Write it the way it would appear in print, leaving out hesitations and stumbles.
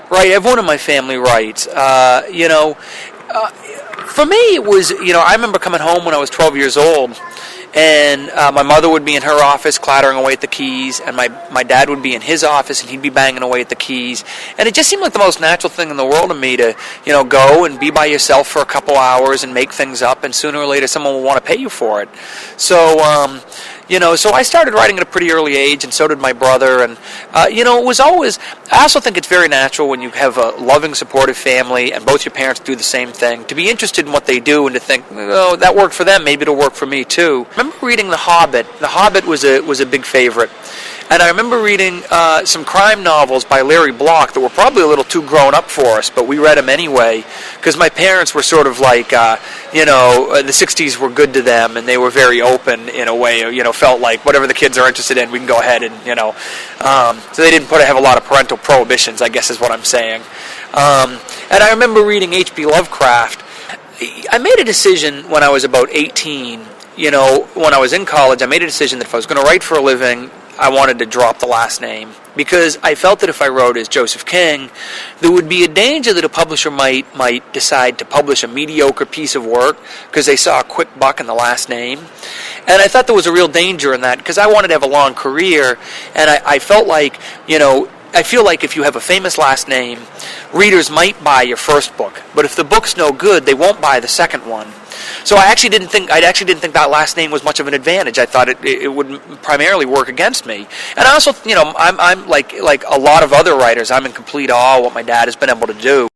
Right, everyone in my family writes. For me, it was, I remember coming home when I was 12 years old, and my mother would be in her office clattering away at the keys, and my dad would be in his office, and he'd be banging away at the keys. And it just seemed like the most natural thing in the world to me to, go and be by yourself for a couple hours and make things up, and sooner or later someone will want to pay you for it. So, so I started writing at a pretty early age, and so did my brother. And, it was always, I also think it's very natural when you have a loving, supportive family, and both your parents do the same thing, to be interested in what they do and to think, oh, that worked for them, maybe it'll work for me too. I remember reading The Hobbit. The Hobbit was a big favorite. And I remember reading some crime novels by Larry Block that were probably a little too grown up for us, but we read them anyway, because my parents were sort of like, the 60s were good to them, and they were very open in a way, felt like whatever the kids are interested in, we can go ahead and, so they didn't have a lot of parental prohibitions, I guess is what I'm saying. And I remember reading H.P. Lovecraft. I made a decision when I was about 18, when I was in college, I made a decision that if I was going to write for a living, I wanted to drop the last name, because I felt that if I wrote as Joseph King, there would be a danger that a publisher might decide to publish a mediocre piece of work because they saw a quick buck in the last name. And I thought there was a real danger in that, because I wanted to have a long career, and I felt like, I feel like if you have a famous last name, readers might buy your first book, but if the book's no good, they won't buy the second one. So I actually didn't think that last name was much of an advantage. I thought it would primarily work against me. And I also, I'm like a lot of other writers, I'm in complete awe of what my dad has been able to do.